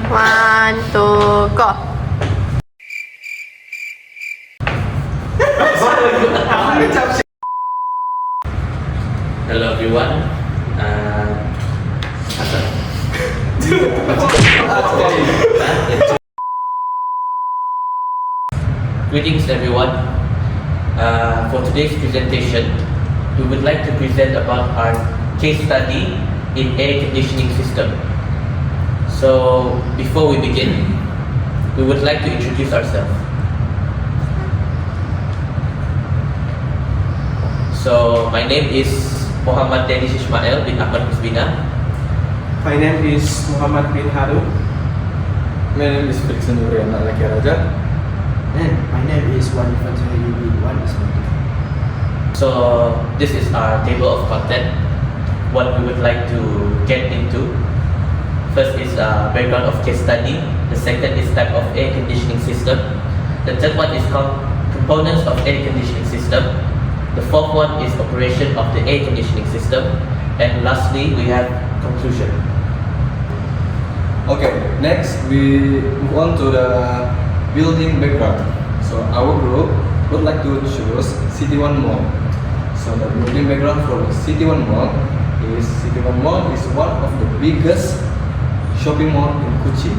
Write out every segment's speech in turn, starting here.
One, two, go. Hello everyone. Greetings everyone. For today's presentation, we would like to present about our case study in air conditioning system. So before we begin, we would like to introduce ourselves. So my name is Muhammad Dennis Ismail bin Ahmad Musbina. My name is Muhammad bin Haru. My name is Felix Nuriana Laki Raja. And my name is Wan Fatihari bin Wan Ismail. So this is our table of content. What we would like to get into. First is background of case study. The second is type of air conditioning system. The third one is components of air conditioning system. The fourth one is operation of the air conditioning system. And lastly, we have conclusion. Okay, next we move on to the building background. So our group would like to choose City One Mall. So the building background for the City One Mall is one of the biggest shopping mall in Kochi,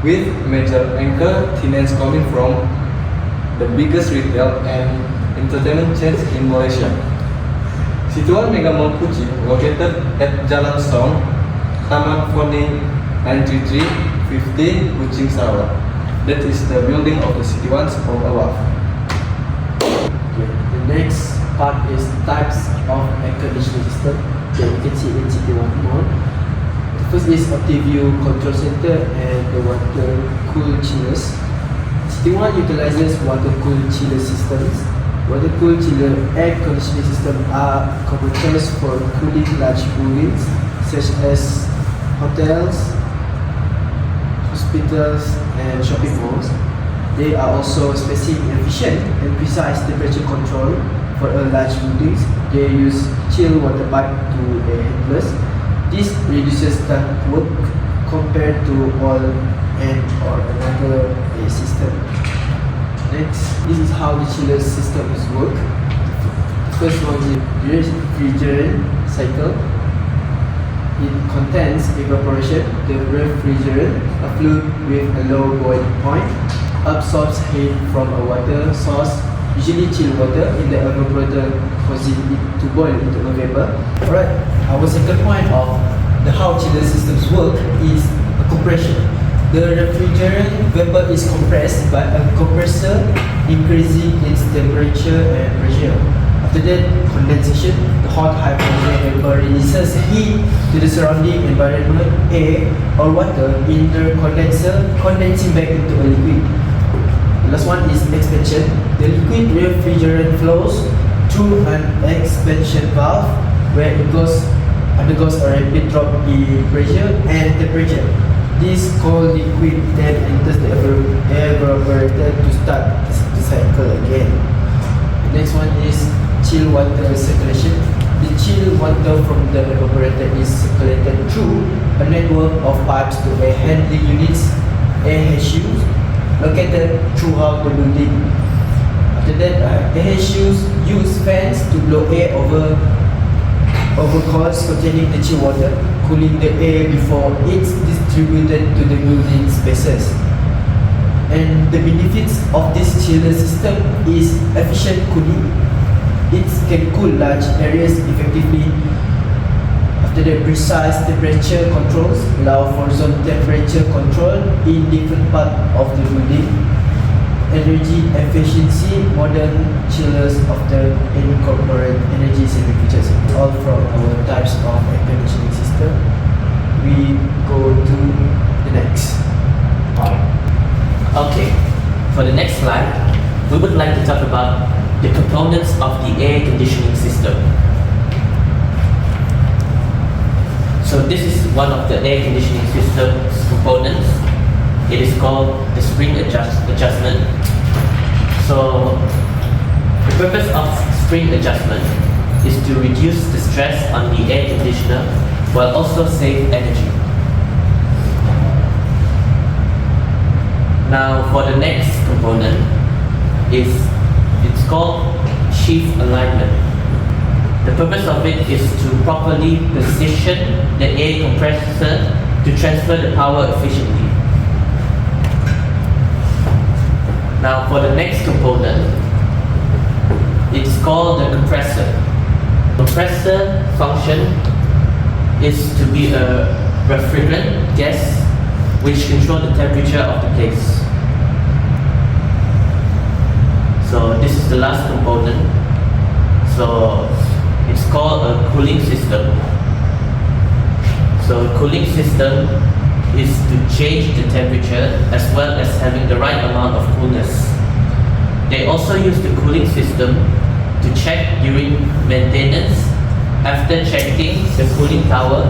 with major anchor tenants coming from the biggest retail and entertainment chains in Malaysia. City One Mega Mall Kochi, located at Jalan Song, Taman Foni 93350 Kuching Sarawak. That is the building of the City Ones from above. The next part is types of air conditioning system that you can see in City One Mall. The first is OptiView Control Center and the water cool chillers. City One utilizes water cool chiller systems. Water cool chiller air conditioning systems are common terms for cooling large buildings such as hotels, hospitals and shopping malls. They are also specific, efficient and precise temperature control for a large buildings. They use chill water pipe to air handlers. This reduces duct work compared to oil and or another air system. Next, this is how the chiller system is work. First one is refrigerant cycle. It contains evaporation. The refrigerant, a fluid with a low boiling point, absorbs heat from a water source, usually chilled water, in the evaporator, causing it to boil into a vapor. Alright, our second point of the how chiller systems work is a compression. The refrigerant vapor is compressed by a compressor, increasing its temperature and pressure. After that, condensation, the hot high pressure vapor releases heat to the surrounding environment, air or water in the condenser, condensing back into a liquid. The last one is expansion. The liquid refrigerant flows through an expansion valve where it undergoes a rapid drop in pressure and temperature. This cold liquid then enters the evaporator to start the cycle again. The next one is chill water circulation. The chill water from the evaporator is circulated through a network of pipes to air handling units, air HUs, located throughout the building. After that, air HUs use fans to blow air over coils containing the chill water, cooling the air before it's distributed to the building spaces. And the benefits of this chiller system is efficient cooling. It can cool large areas effectively. After the precise temperature controls allow for zone temperature control in different parts of the building. Energy efficiency, modern chillers often incorporate energy saving features. All from our types of air conditioning system. We go to the next part. Okay, for the next slide, we would like to talk about the components of the air conditioning system. So this is one of the air conditioning system's components. It is called the spring adjustment. So the purpose of spring adjustment is to reduce the stress on the air conditioner while also save energy. for the next component it's called sheath alignment. The purpose of it is to properly position the air compressor to transfer the power efficiently. Now for the next component, it's called the compressor. Compressor function is to be a refrigerant gas which control the temperature of the place. So this is the last component. So it's called a cooling system. So a cooling system is to change the temperature as well as having the right amount of coolness. They also use the cooling system to check during maintenance after checking the cooling tower,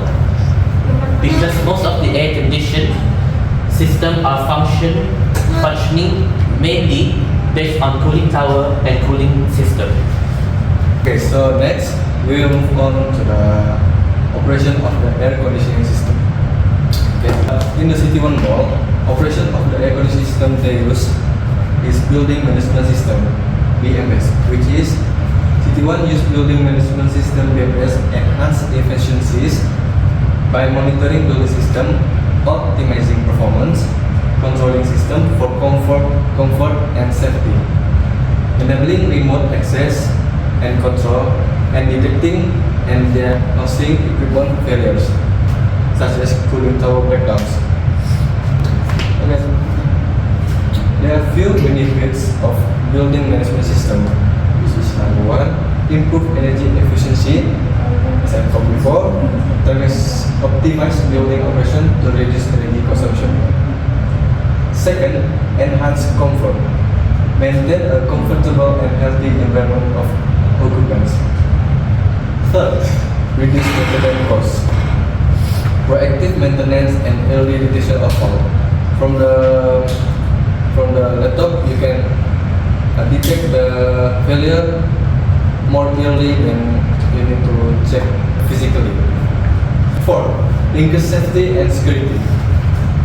because most of the air conditioned systems are functioning mainly based on cooling tower and cooling system. Okay, so next we will move on to the operation of the air conditioning system. Okay. In the City One Mall, operation of the air conditioning system they use is building management system (BMS), which is City One use building management system (BMS) enhance efficiencies by monitoring building system, optimizing performance, controlling system for comfort and safety, enabling remote access and control, and detecting and diagnosing equipment failures, such as cooling tower breakdowns. Okay. There are few benefits of building management system. This is number one, improve energy efficiency. As I talked before, there is optimize building operation to reduce energy consumption. Second, enhance comfort. Maintain a comfortable and healthy environment of occupants. Third, reduce maintenance costs. Proactive maintenance and early detection of fault. From the laptop, you can detect the failure more clearly than you need to check physically. Fourth, increase safety and security.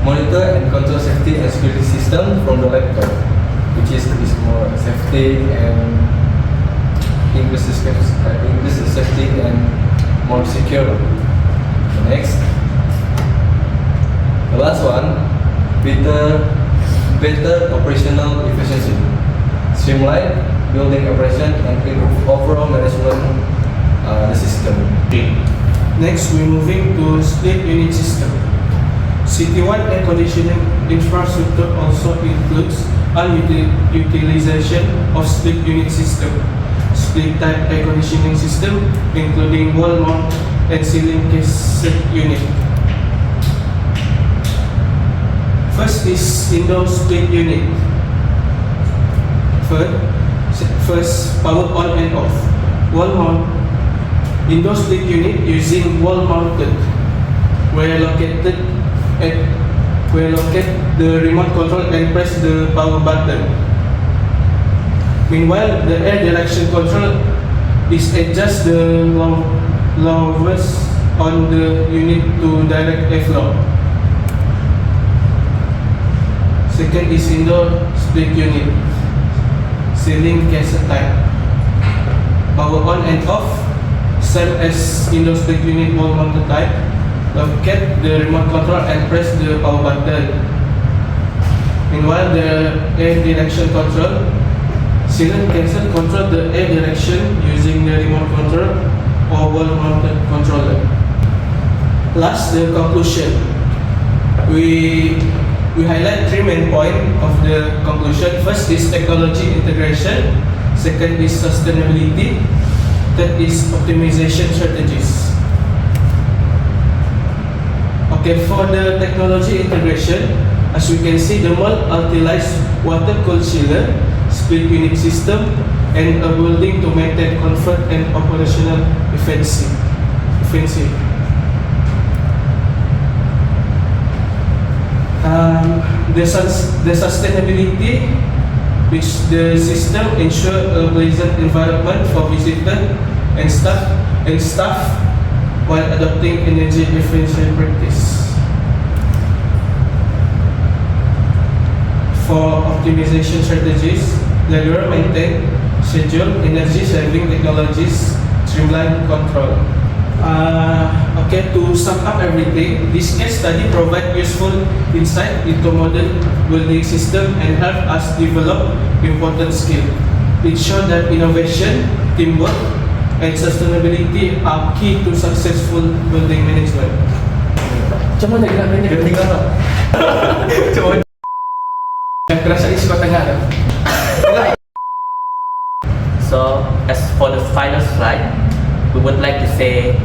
Monitor and control safety and security system from the laptop, which is more safety and increases safety and more secure. Next, the last one, better operational efficiency, streamline building operation and improve overall management the system. Next, we're moving to split unit system. City One air conditioning infrastructure also includes utilization of split unit system, split type air conditioning system, including wall mount and ceiling cassette unit. First is indoor split unit. First, power on and off. Wall mount. Indoor split unit using wall mounted, where locate the remote control and press the power button. Meanwhile, the air direction control is adjust the levers on the unit to direct airflow. Second is indoor split unit, ceiling cassette type. Power on and off, same as indoor split unit wall mounted type. Locate the remote control and press the power button. Meanwhile, the air direction control, ceiling cassette control the air direction using the remote control or wall mounted controller. Last, the conclusion. We highlight three main points of the conclusion. First is technology integration. Second is sustainability. Third is optimization strategies. Okay, for the technology integration, as we can see, the mall utilizes water-cooled chiller, split unit system, and a building to maintain comfort and operational efficiency. The sustainability, which the system ensure a pleasant environment for visitors and staff while adopting energy efficient practice. for optimization strategies, regular maintain schedule, energy saving technologies, streamline control. Okay, to sum up everything, this case study provide useful insight into modern building system and help us develop important skill. It shows that innovation, teamwork, and sustainability are key to successful building management. Cuma tak nak Dia tinggal tak? Coba. Yang kerasa isi kau tengah dah. So, as for the final slide, we would like to say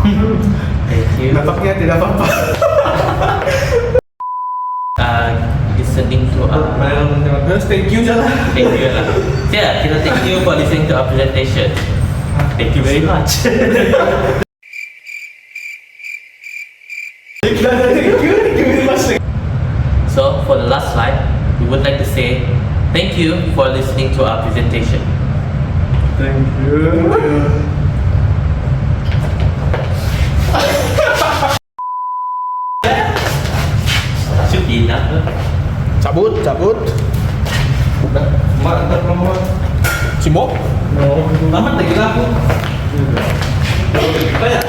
thank you. Nampaknya tidak apa-apa. Listening to our Thank you je lah. thank you lah. Yeah, kita thank you for listening to our presentation. Thank you very much. So for the last slide, we would like to say thank you for listening to our presentation. Thank you. Should be enough. Cabut. Udah, mak antar nomor. Cimo? Tamat lagi lah aku. Tanya.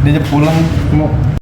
Dia pulang mau